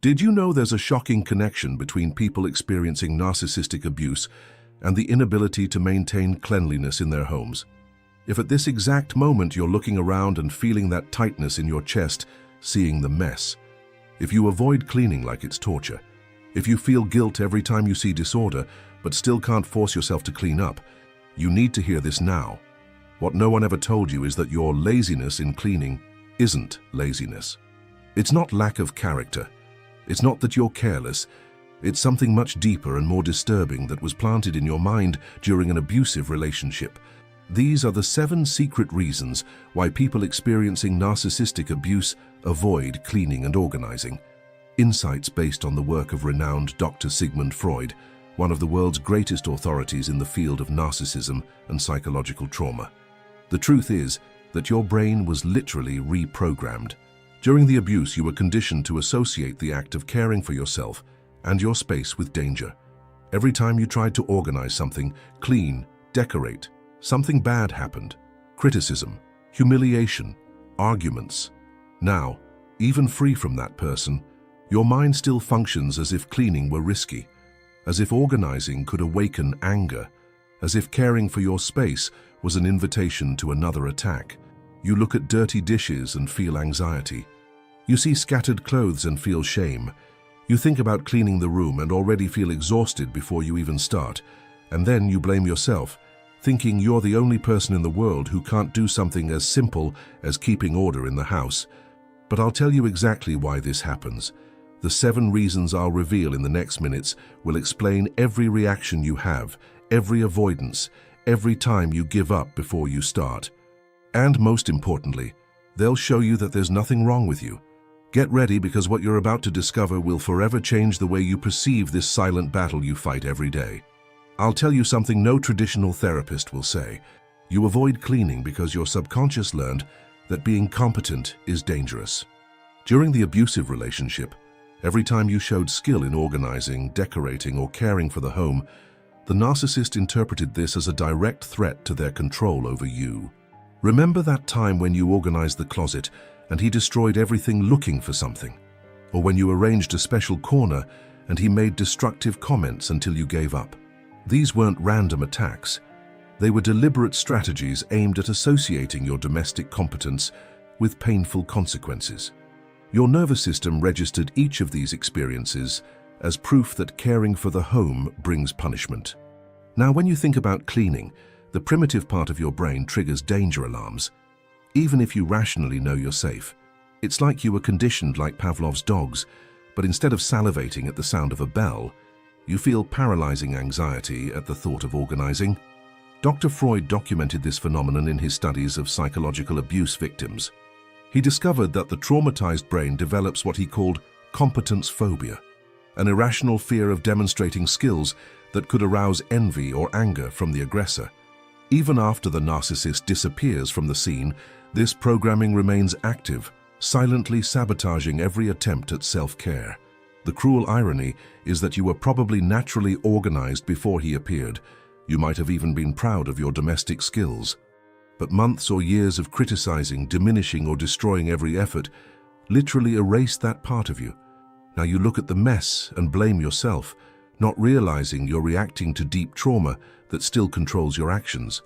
Did you know there's a shocking connection between people experiencing narcissistic abuse and the inability to maintain cleanliness in their homes? If at this exact moment you're looking around and feeling that tightness in your chest, seeing the mess, if you avoid cleaning like it's torture, if you feel guilt every time you see disorder but still can't force yourself to clean up, you need to hear this now. What no one ever told you is that your laziness in cleaning isn't laziness. It's not lack of character. It's not that you're careless. It's something much deeper and more disturbing that was planted in your mind during an abusive relationship. These are the 7 secret reasons why people experiencing narcissistic abuse avoid cleaning and organizing. Insights based on the work of renowned Dr. Sigmund Freud, one of the world's greatest authorities in the field of narcissism and psychological trauma. The truth is that your brain was literally reprogrammed. During the abuse, you were conditioned to associate the act of caring for yourself and your space with danger. Every time you tried to organize something, clean, decorate, something bad happened. Criticism, humiliation, arguments. Now, even free from that person, your mind still functions as if cleaning were risky, as if organizing could awaken anger, as if caring for your space was an invitation to another attack. You look at dirty dishes and feel anxiety. You see scattered clothes and feel shame. You think about cleaning the room and already feel exhausted before you even start. And then you blame yourself, thinking you're the only person in the world who can't do something as simple as keeping order in the house. But I'll tell you exactly why this happens. The 7 reasons I'll reveal in the next minutes will explain every reaction you have, every avoidance, every time you give up before you start. And most importantly, they'll show you that there's nothing wrong with you. Get ready, because what you're about to discover will forever change the way you perceive this silent battle you fight every day. I'll tell you something no traditional therapist will say. You avoid cleaning because your subconscious learned that being competent is dangerous. During the abusive relationship, every time you showed skill in organizing, decorating, or caring for the home, the narcissist interpreted this as a direct threat to their control over you. Remember that time when you organized the closet and he destroyed everything looking for something? Or when you arranged a special corner and he made destructive comments until you gave up? These weren't random attacks. They were deliberate strategies aimed at associating your domestic competence with painful consequences. Your nervous system registered each of these experiences as proof that caring for the home brings punishment. Now, when you think about cleaning, the primitive part of your brain triggers danger alarms, even if you rationally know you're safe. It's like you were conditioned like Pavlov's dogs, but instead of salivating at the sound of a bell, you feel paralyzing anxiety at the thought of organizing. Dr. Freud documented this phenomenon in his studies of psychological abuse victims. He discovered that the traumatized brain develops what he called competence phobia, an irrational fear of demonstrating skills that could arouse envy or anger from the aggressor. Even after the narcissist disappears from the scene, this programming remains active, silently sabotaging every attempt at self-care. The cruel irony is that you were probably naturally organized before he appeared. You might have even been proud of your domestic skills. But months or years of criticizing, diminishing, or destroying every effort literally erased that part of you. Now you look at the mess and blame yourself, not realizing you're reacting to deep trauma that still controls your actions.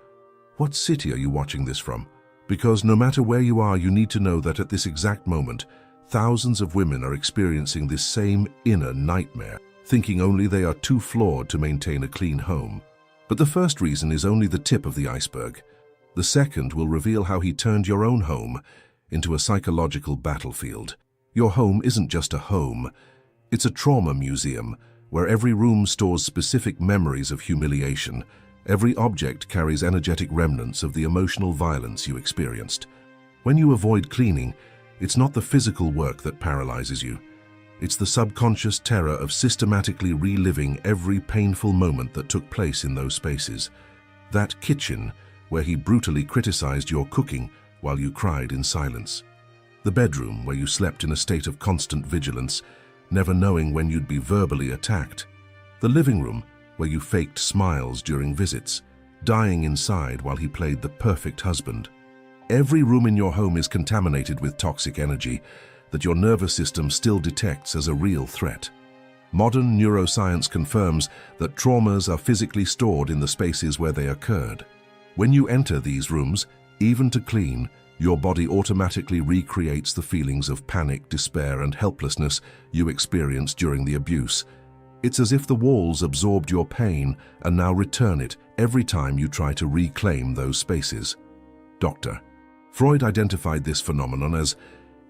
What city are you watching this from? Because no matter where you are, you need to know that at this exact moment, thousands of women are experiencing this same inner nightmare, thinking only they are too flawed to maintain a clean home. But the first reason is only the tip of the iceberg. The second will reveal how he turned your own home into a psychological battlefield. Your home isn't just a home, it's a trauma museum where every room stores specific memories of humiliation. Every object carries energetic remnants of the emotional violence you experienced. When you avoid cleaning, it's not the physical work that paralyzes you. It's the subconscious terror of systematically reliving every painful moment that took place in those spaces. That kitchen where he brutally criticized your cooking while you cried in silence. The bedroom where you slept in a state of constant vigilance, never knowing when you'd be verbally attacked. The living room where you faked smiles during visits, dying inside while he played the perfect husband. Every room in your home is contaminated with toxic energy, that your nervous system still detects as a real threat. Modern neuroscience confirms that traumas are physically stored in the spaces where they occurred. When you enter these rooms, even to clean, your body automatically recreates the feelings of panic, despair, and helplessness you experienced during the abuse. It's as if the walls absorbed your pain and now return it every time you try to reclaim those spaces. Dr. Freud identified this phenomenon as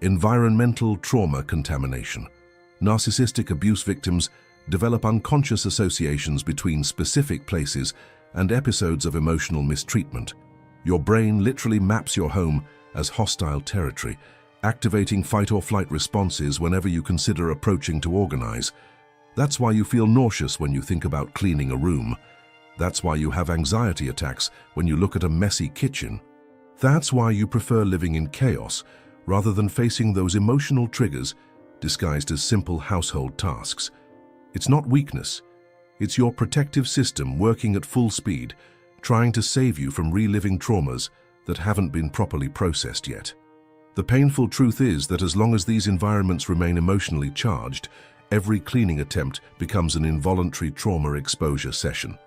environmental trauma contamination. Narcissistic abuse victims develop unconscious associations between specific places and episodes of emotional mistreatment. Your brain literally maps your home as hostile territory, activating fight-or-flight responses whenever you consider approaching to organize. That's why you feel nauseous when you think about cleaning a room. That's why you have anxiety attacks when you look at a messy kitchen. That's why you prefer living in chaos rather than facing those emotional triggers disguised as simple household tasks. It's not weakness. It's your protective system working at full speed, trying to save you from reliving traumas that haven't been properly processed yet. The painful truth is that as long as these environments remain emotionally charged, every cleaning attempt becomes an involuntary trauma exposure session.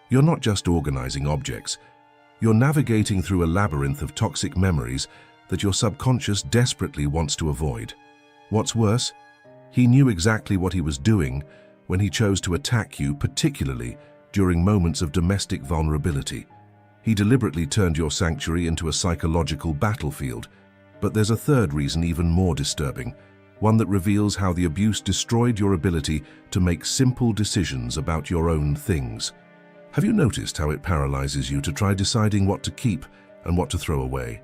You're not just organizing objects. You're navigating through a labyrinth of toxic memories that your subconscious desperately wants to avoid. What's worse, he knew exactly what he was doing when he chose to attack you, particularly during moments of domestic vulnerability. He deliberately turned your sanctuary into a psychological battlefield. But there's a third reason even more disturbing, one that reveals how the abuse destroyed your ability to make simple decisions about your own things. Have you noticed how it paralyzes you to try deciding what to keep and what to throw away?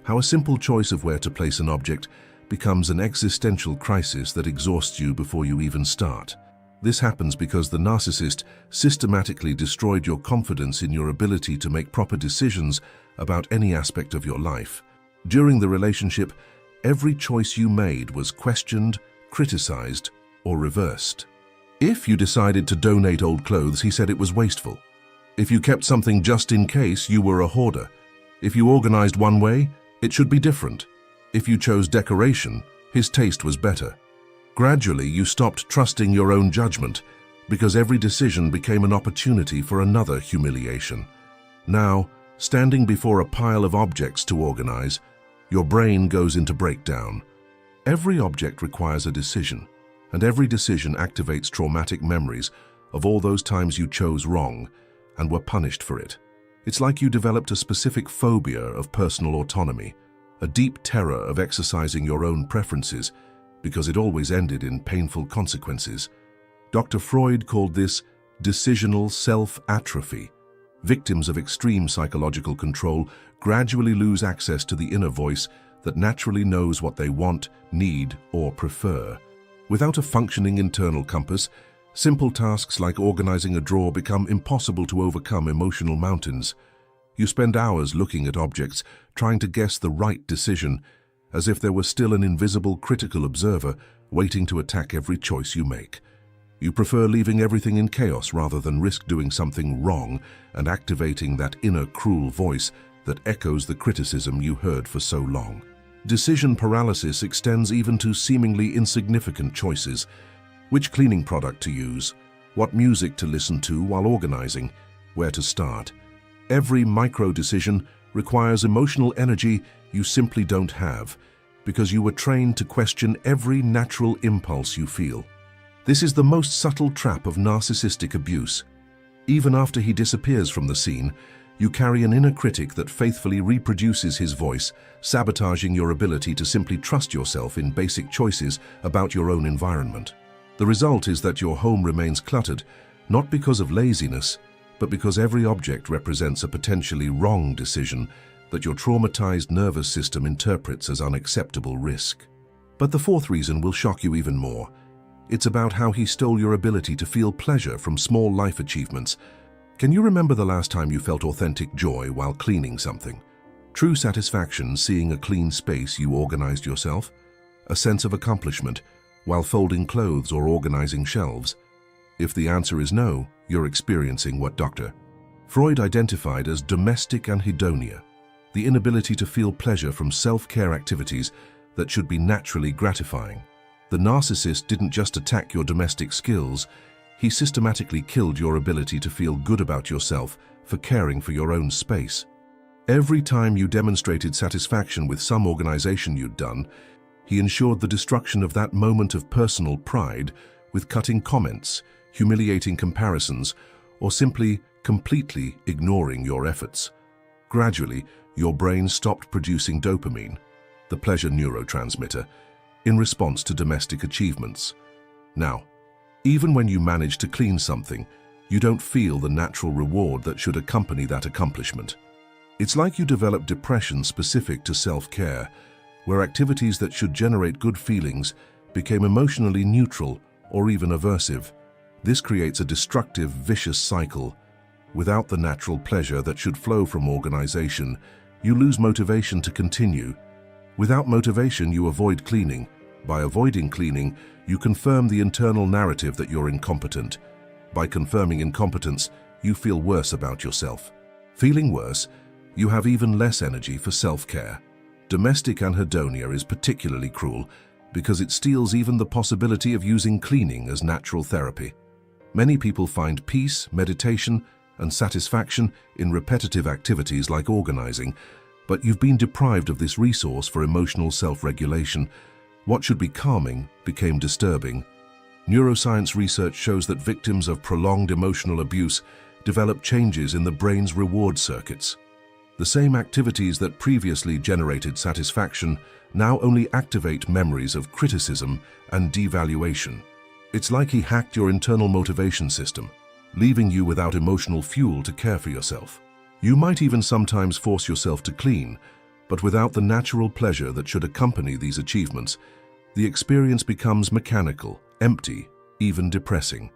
How a simple choice of where to place an object becomes an existential crisis that exhausts you before you even start. This happens because the narcissist systematically destroyed your confidence in your ability to make proper decisions about any aspect of your life. During the relationship, every choice you made was questioned, criticized, or reversed. If you decided to donate old clothes, he said it was wasteful. If you kept something just in case, you were a hoarder. If you organized one way, it should be different. If you chose decoration, his taste was better. Gradually, you stopped trusting your own judgment because every decision became an opportunity for another humiliation. Now, standing before a pile of objects to organize, your brain goes into breakdown. Every object requires a decision, and every decision activates traumatic memories of all those times you chose wrong and were punished for it. It's like you developed a specific phobia of personal autonomy, a deep terror of exercising your own preferences because it always ended in painful consequences. Dr. Freud called this decisional self-atrophy. Victims of extreme psychological control gradually lose access to the inner voice that naturally knows what they want, need, or prefer. Without a functioning internal compass, simple tasks like organizing a drawer become impossible to overcome emotional mountains. You spend hours looking at objects, trying to guess the right decision, as if there were still an invisible critical observer waiting to attack every choice you make. You prefer leaving everything in chaos rather than risk doing something wrong and activating that inner cruel voice that echoes the criticism you heard for so long. Decision paralysis extends even to seemingly insignificant choices: which cleaning product to use, what music to listen to while organizing, where to start. Every micro-decision requires emotional energy you simply don't have because you were trained to question every natural impulse you feel. This is the most subtle trap of narcissistic abuse. Even after he disappears from the scene, you carry an inner critic that faithfully reproduces his voice, sabotaging your ability to simply trust yourself in basic choices about your own environment. The result is that your home remains cluttered, not because of laziness, but because every object represents a potentially wrong decision that your traumatized nervous system interprets as unacceptable risk. But the fourth reason will shock you even more. It's about how he stole your ability to feel pleasure from small life achievements. Can you remember the last time you felt authentic joy while cleaning something? True satisfaction seeing a clean space you organized yourself? A sense of accomplishment while folding clothes or organizing shelves? If the answer is no, you're experiencing what Dr. Freud identified as domestic anhedonia, the inability to feel pleasure from self-care activities that should be naturally gratifying. The narcissist didn't just attack your domestic skills, he systematically killed your ability to feel good about yourself for caring for your own space. Every time you demonstrated satisfaction with some organization you'd done, he ensured the destruction of that moment of personal pride with cutting comments, humiliating comparisons, or simply completely ignoring your efforts. Gradually, your brain stopped producing dopamine, the pleasure neurotransmitter, in response to domestic achievements. Now, even when you manage to clean something, you don't feel the natural reward that should accompany that accomplishment. It's like you develop depression specific to self-care, where activities that should generate good feelings became emotionally neutral or even aversive. This creates a destructive, vicious cycle. Without the natural pleasure that should flow from organization, you lose motivation to continue. Without motivation, you avoid cleaning. By avoiding cleaning, you confirm the internal narrative that you're incompetent. By confirming incompetence, you feel worse about yourself. Feeling worse, you have even less energy for self-care. Domestic anhedonia is particularly cruel because it steals even the possibility of using cleaning as natural therapy. Many people find peace, meditation, and satisfaction in repetitive activities like organizing, but you've been deprived of this resource for emotional self-regulation. What should be calming became disturbing. Neuroscience research shows that victims of prolonged emotional abuse develop changes in the brain's reward circuits. The same activities that previously generated satisfaction now only activate memories of criticism and devaluation. It's like he hacked your internal motivation system, leaving you without emotional fuel to care for yourself. You might even sometimes force yourself to clean, but without the natural pleasure that should accompany these achievements, the experience becomes mechanical, empty, even depressing.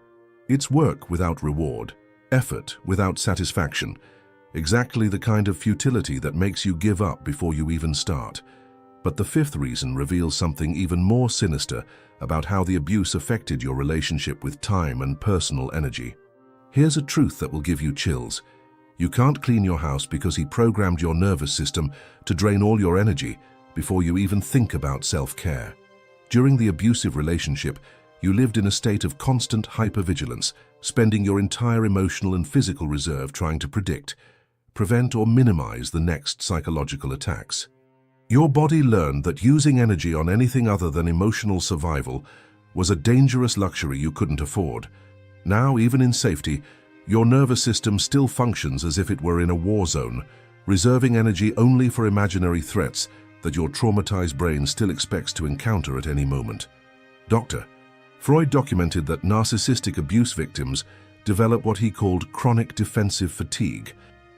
It's work without reward, effort without satisfaction, exactly the kind of futility that makes you give up before you even start. But the fifth reason reveals something even more sinister about how the abuse affected your relationship with time and personal energy. Here's a truth that will give you chills. You can't clean your house because he programmed your nervous system to drain all your energy before you even think about self-care. During the abusive relationship, you lived in a state of constant hypervigilance, spending your entire emotional and physical reserve trying to predict, prevent, or minimize the next psychological attacks. Your body learned that using energy on anything other than emotional survival was a dangerous luxury you couldn't afford. Now, even in safety, your nervous system still functions as if it were in a war zone, reserving energy only for imaginary threats that your traumatized brain still expects to encounter at any moment. Dr. Freud documented that narcissistic abuse victims develop what he called chronic defensive fatigue,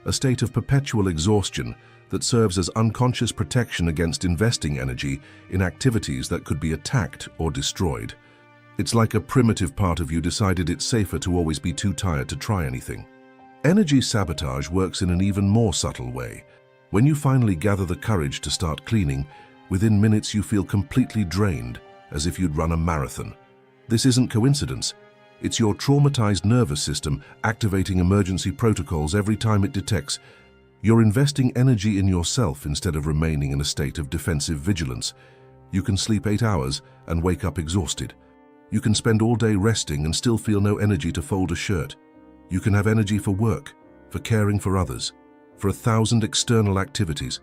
a state of perpetual exhaustion that serves as unconscious protection against investing energy in activities that could be attacked or destroyed. It's like a primitive part of you decided it's safer to always be too tired to try anything. Energy sabotage works in an even more subtle way. When you finally gather the courage to start cleaning, within minutes you feel completely drained, as if you'd run a marathon. This isn't coincidence. It's your traumatized nervous system activating emergency protocols every time it detects. You're investing energy in yourself instead of remaining in a state of defensive vigilance. You can sleep 8 hours and wake up exhausted. You can spend all day resting and still feel no energy to fold a shirt. You can have energy for work, for caring for others, for 1,000 external activities.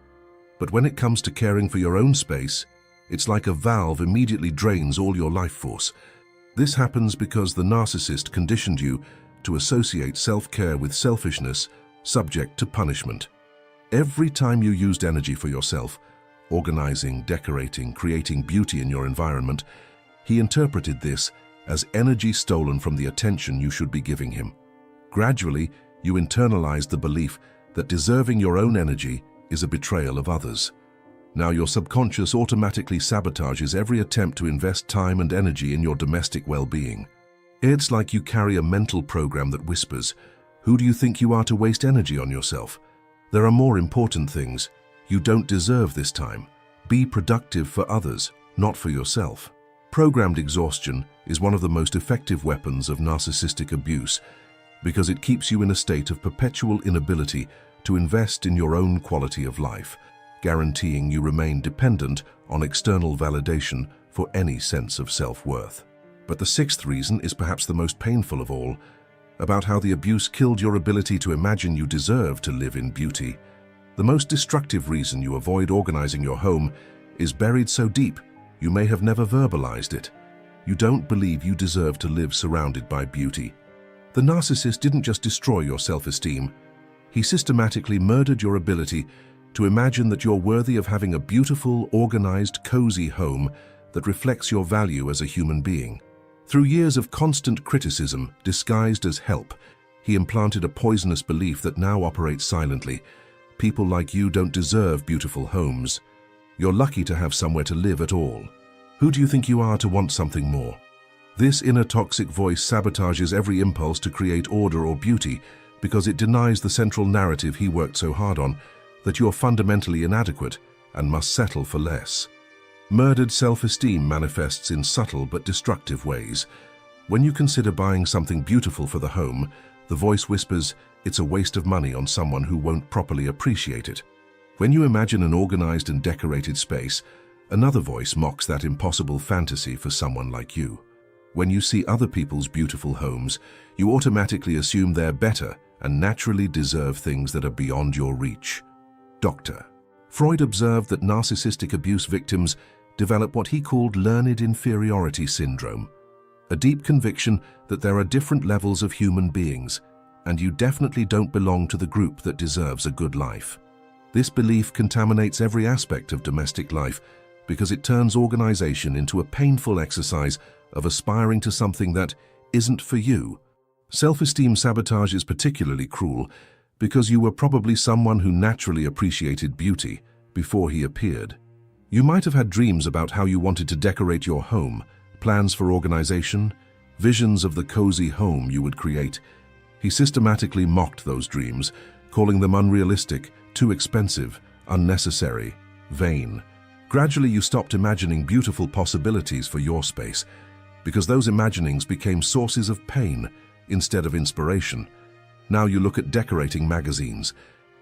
But when it comes to caring for your own space, it's like a valve immediately drains all your life force. This happens because the narcissist conditioned you to associate self-care with selfishness, subject to punishment. Every time you used energy for yourself, organizing, decorating, creating beauty in your environment, he interpreted this as energy stolen from the attention you should be giving him. Gradually, you internalized the belief that deserving your own energy is a betrayal of others. Now your subconscious automatically sabotages every attempt to invest time and energy in your domestic well-being. It's like you carry a mental program that whispers, "Who do you think you are to waste energy on yourself? There are more important things. You don't deserve this time. Be productive for others, not for yourself." Programmed exhaustion is one of the most effective weapons of narcissistic abuse because it keeps you in a state of perpetual inability to invest in your own quality of life. guaranteeing you remain dependent on external validation for any sense of self-worth. But the sixth reason is perhaps the most painful of all, about how the abuse killed your ability to imagine you deserve to live in beauty. The most destructive reason you avoid organizing your home is buried so deep you may have never verbalized it. You don't believe you deserve to live surrounded by beauty. The narcissist didn't just destroy your self-esteem. He systematically murdered your ability to imagine that you're worthy of having a beautiful, organized, cozy home that reflects your value as a human being. Through years of constant criticism disguised as help, he implanted a poisonous belief that now operates silently. People like you don't deserve beautiful homes. You're lucky to have somewhere to live at all. Who do you think you are to want something more? This inner toxic voice sabotages every impulse to create order or beauty because it denies the central narrative he worked so hard on, that you're fundamentally inadequate and must settle for less. Murdered self-esteem manifests in subtle but destructive ways. When you consider buying something beautiful for the home, the voice whispers, "It's a waste of money on someone who won't properly appreciate it." When you imagine an organized and decorated space, another voice mocks that impossible fantasy for someone like you. When you see other people's beautiful homes, you automatically assume they're better and naturally deserve things that are beyond your reach. Dr. Freud observed that narcissistic abuse victims develop what he called learned inferiority syndrome, a deep conviction that there are different levels of human beings, and you definitely don't belong to the group that deserves a good life. This belief contaminates every aspect of domestic life because it turns organization into a painful exercise of aspiring to something that isn't for you. Self-esteem sabotage is particularly cruel because you were probably someone who naturally appreciated beauty before he appeared. You might have had dreams about how you wanted to decorate your home, plans for organization, visions of the cozy home you would create. He systematically mocked those dreams, calling them unrealistic, too expensive, unnecessary, vain. Gradually, you stopped imagining beautiful possibilities for your space because those imaginings became sources of pain instead of inspiration. Now you look at decorating magazines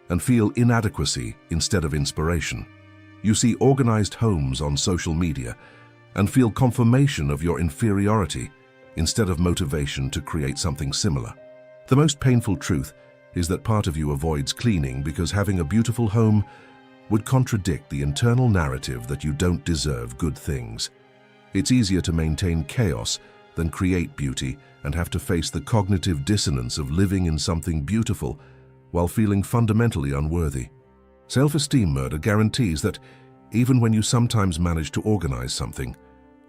and feel inadequacy instead of inspiration. You see organized homes on social media and feel confirmation of your inferiority instead of motivation to create something similar. The most painful truth is that part of you avoids cleaning because having a beautiful home would contradict the internal narrative that you don't deserve good things. It's easier to maintain chaos than create beauty and have to face the cognitive dissonance of living in something beautiful while feeling fundamentally unworthy. Self-esteem murder guarantees that even when you sometimes manage to organize something,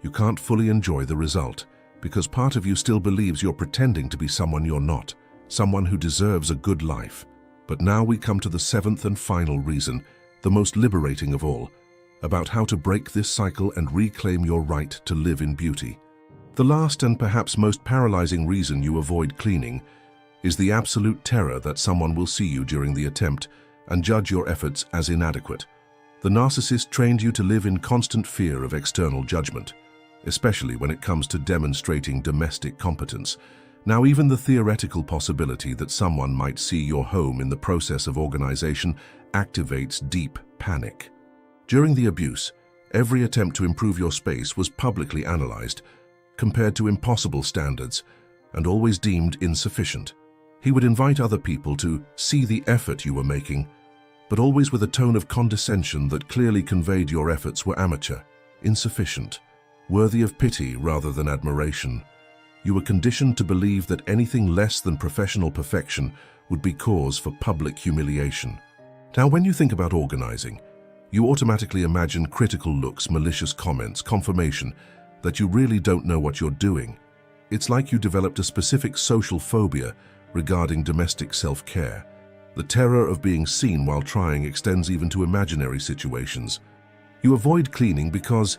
you can't fully enjoy the result because part of you still believes you're pretending to be someone you're not, someone who deserves a good life. But now we come to the seventh and final reason, the most liberating of all, about how to break this cycle and reclaim your right to live in beauty. The last and perhaps most paralyzing reason you avoid cleaning is the absolute terror that someone will see you during the attempt and judge your efforts as inadequate. The narcissist trained you to live in constant fear of external judgment, especially when it comes to demonstrating domestic competence. Now, even the theoretical possibility that someone might see your home in the process of organization activates deep panic. During the abuse, every attempt to improve your space was publicly analyzed, compared to impossible standards, and always deemed insufficient. He would invite other people to see the effort you were making, but always with a tone of condescension that clearly conveyed your efforts were amateur, insufficient, worthy of pity rather than admiration. You were conditioned to believe that anything less than professional perfection would be cause for public humiliation. Now, when you think about organizing, you automatically imagine critical looks, malicious comments, confirmation that you really don't know what you're doing. It's like you developed a specific social phobia regarding domestic self-care. The terror of being seen while trying extends even to imaginary situations. You avoid cleaning because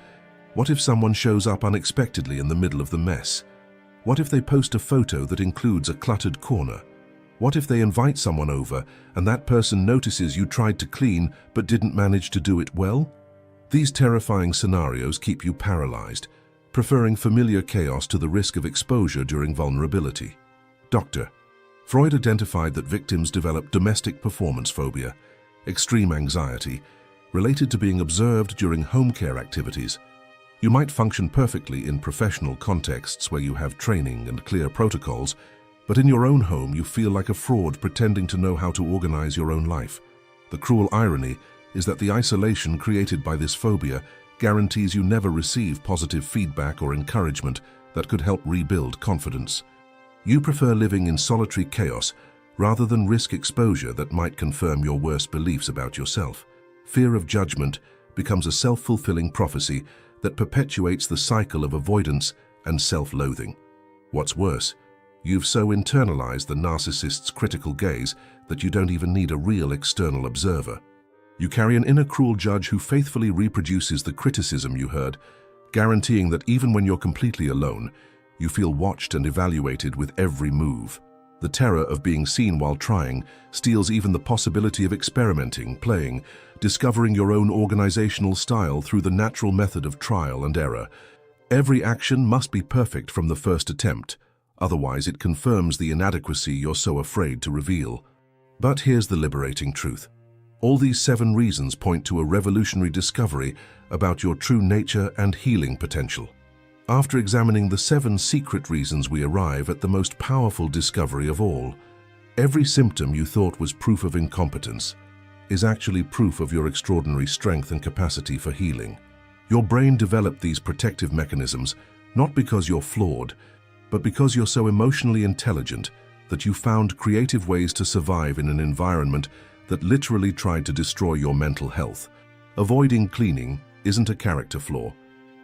what if someone shows up unexpectedly in the middle of the mess? What if they post a photo that includes a cluttered corner? What if they invite someone over and that person notices you tried to clean but didn't manage to do it well? These terrifying scenarios keep you paralyzed, preferring familiar chaos to the risk of exposure during vulnerability. Dr. Freud identified that victims develop domestic performance phobia, extreme anxiety, related to being observed during home care activities. You might function perfectly in professional contexts where you have training and clear protocols, but in your own home you feel like a fraud pretending to know how to organize your own life. The cruel irony is that the isolation created by this phobia guarantees you never receive positive feedback or encouragement that could help rebuild confidence. You prefer living in solitary chaos rather than risk exposure that might confirm your worst beliefs about yourself. Fear of judgment becomes a self-fulfilling prophecy that perpetuates the cycle of avoidance and self-loathing. What's worse, you've so internalized the narcissist's critical gaze that you don't even need a real external observer. You carry an inner cruel judge who faithfully reproduces the criticism you heard, guaranteeing that even when you're completely alone, you feel watched and evaluated with every move. The terror of being seen while trying steals even the possibility of experimenting, playing, discovering your own organizational style through the natural method of trial and error. Every action must be perfect from the first attempt, otherwise it confirms the inadequacy you're so afraid to reveal. But here's the liberating truth. All these 7 reasons point to a revolutionary discovery about your true nature and healing potential. After examining the 7 secret reasons, we arrive at the most powerful discovery of all. Every symptom you thought was proof of incompetence is actually proof of your extraordinary strength and capacity for healing. Your brain developed these protective mechanisms not because you're flawed, but because you're so emotionally intelligent that you found creative ways to survive in an environment that literally tried to destroy your mental health. Avoiding cleaning isn't a character flaw.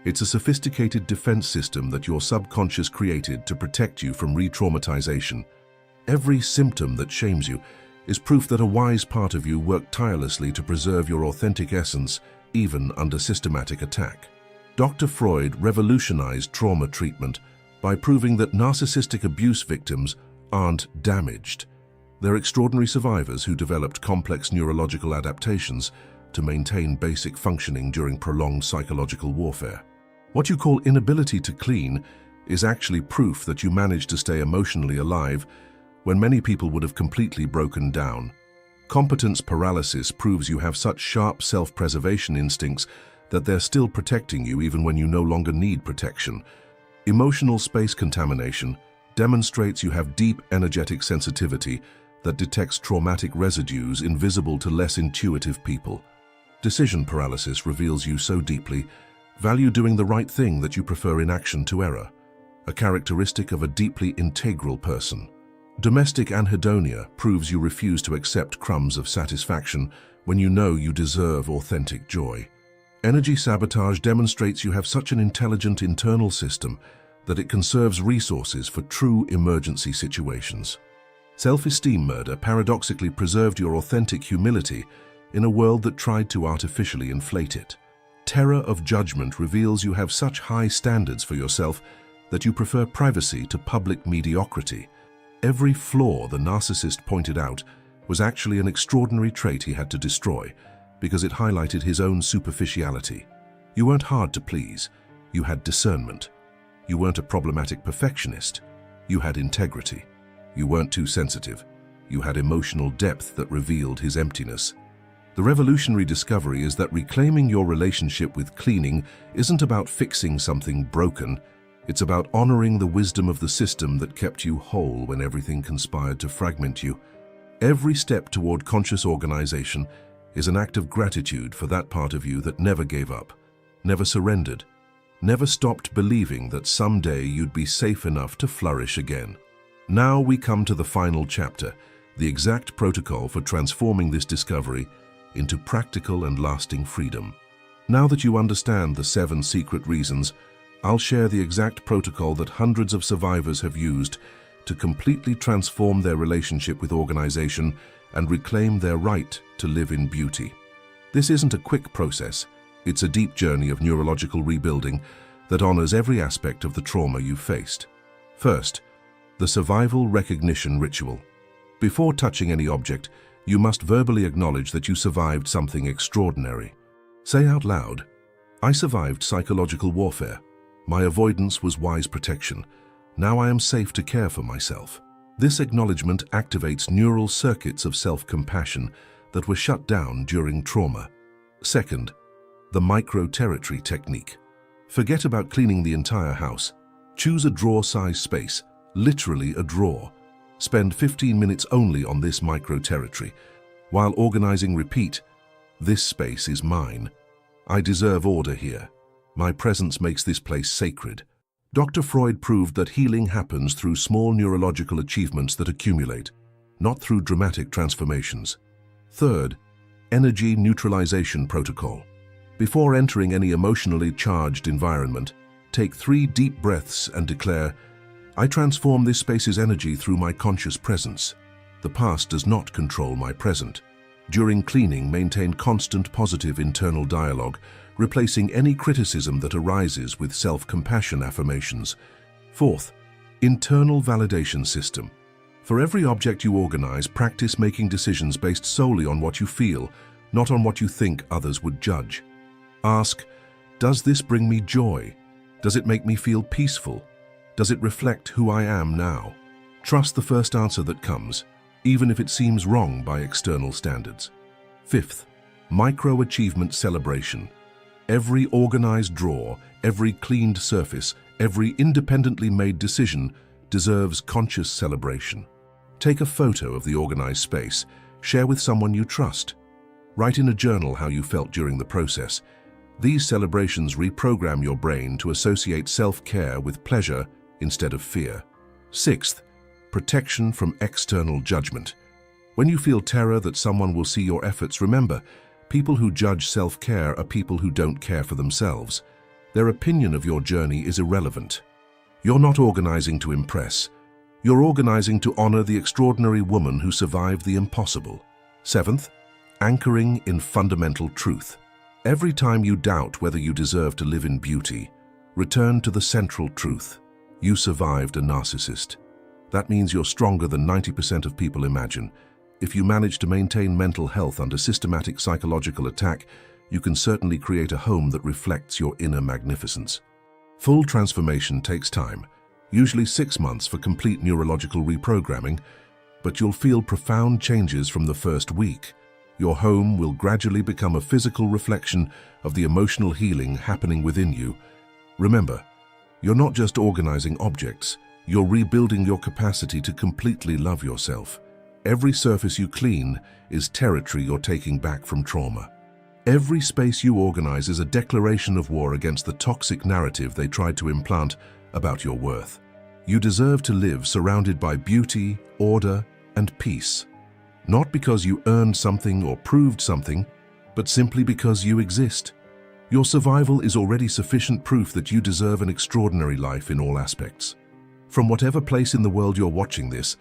It's a sophisticated defense system that your subconscious created to protect you from re-traumatization. Every symptom that shames you is proof that a wise part of you worked tirelessly to preserve your authentic essence, even under systematic attack. Dr. Freud revolutionized trauma treatment by proving that narcissistic abuse victims aren't damaged. They're extraordinary survivors who developed complex neurological adaptations to maintain basic functioning during prolonged psychological warfare. What you call inability to clean is actually proof that you managed to stay emotionally alive when many people would have completely broken down. Competence paralysis proves you have such sharp self-preservation instincts that they're still protecting you even when you no longer need protection. Emotional space contamination demonstrates you have deep energetic sensitivity that detects traumatic residues invisible to less intuitive people. Decision paralysis reveals you so deeply value doing the right thing that you prefer inaction to error, a characteristic of a deeply integral person. Domestic anhedonia proves you refuse to accept crumbs of satisfaction when you know you deserve authentic joy. Energy sabotage demonstrates you have such an intelligent internal system that it conserves resources for true emergency situations. Self-esteem murder paradoxically preserved your authentic humility in a world that tried to artificially inflate it. Terror of judgment reveals you have such high standards for yourself that you prefer privacy to public mediocrity. Every flaw the narcissist pointed out was actually an extraordinary trait he had to destroy because it highlighted his own superficiality. You weren't hard to please. You had discernment. You weren't a problematic perfectionist. You had integrity. You weren't too sensitive. You had emotional depth that revealed his emptiness. The revolutionary discovery is that reclaiming your relationship with cleaning isn't about fixing something broken. It's about honoring the wisdom of the system that kept you whole when everything conspired to fragment you. Every step toward conscious organization is an act of gratitude for that part of you that never gave up, never surrendered, never stopped believing that someday you'd be safe enough to flourish again. Now we come to the final chapter, the exact protocol for transforming this discovery into practical and lasting freedom. Now that you understand the 7 secret reasons, I'll share the exact protocol that hundreds of survivors have used to completely transform their relationship with organization and reclaim their right to live in beauty. This isn't a quick process. It's a deep journey of neurological rebuilding that honors every aspect of the trauma you've faced. First, the survival recognition ritual. Before touching any object, you must verbally acknowledge that you survived something extraordinary. Say out loud, "I survived psychological warfare. My avoidance was wise protection. Now I am safe to care for myself." This acknowledgement activates neural circuits of self-compassion that were shut down during trauma. Second, the micro-territory technique. Forget about cleaning the entire house. Choose a drawer-size space, literally a drawer. Spend 15 minutes only on this micro-territory. While organizing, repeat, "This space is mine. I deserve order here. My presence makes this place sacred." Dr. Freud proved that healing happens through small neurological achievements that accumulate, not through dramatic transformations. Third, energy neutralization protocol. Before entering any emotionally charged environment, take 3 deep breaths and declare, "I transform this space's energy through my conscious presence. The past does not control my present." During cleaning, maintain constant positive internal dialogue, replacing any criticism that arises with self-compassion affirmations. Fourth, internal validation system. For every object you organize, practice making decisions based solely on what you feel, not on what you think others would judge. Ask, does this bring me joy? Does it make me feel peaceful? Does it reflect who I am now? Trust the first answer that comes, even if it seems wrong by external standards. Fifth, micro-achievement celebration. Every organized drawer, every cleaned surface, every independently made decision deserves conscious celebration. Take a photo of the organized space, share with someone you trust. Write in a journal how you felt during the process. These celebrations reprogram your brain to associate self-care with pleasure instead of fear. Sixth, protection from external judgment. When you feel terror that someone will see your efforts, remember, people who judge self-care are people who don't care for themselves. Their opinion of your journey is irrelevant. You're not organizing to impress. You're organizing to honor the extraordinary woman who survived the impossible. Seventh, anchoring in fundamental truth. Every time you doubt whether you deserve to live in beauty, return to the central truth. You survived a narcissist. That means you're stronger than 90% of people imagine. If you manage to maintain mental health under systematic psychological attack, you can certainly create a home that reflects your inner magnificence. Full transformation takes time, usually 6 months for complete neurological reprogramming, but you'll feel profound changes from the first week. Your home will gradually become a physical reflection of the emotional healing happening within you. Remember, you're not just organizing objects, you're rebuilding your capacity to completely love yourself. Every surface you clean is territory you're taking back from trauma. Every space you organize is a declaration of war against the toxic narrative they tried to implant about your worth. You deserve to live surrounded by beauty, order, and peace. Not because you earned something or proved something, but simply because you exist. Your survival is already sufficient proof that you deserve an extraordinary life in all aspects. From whatever place in the world you're watching this,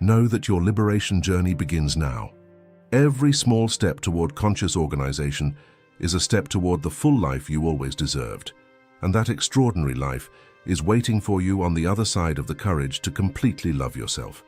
know that your liberation journey begins now. Every small step toward conscious organization is a step toward the full life you always deserved. And that extraordinary life is waiting for you on the other side of the courage to completely love yourself.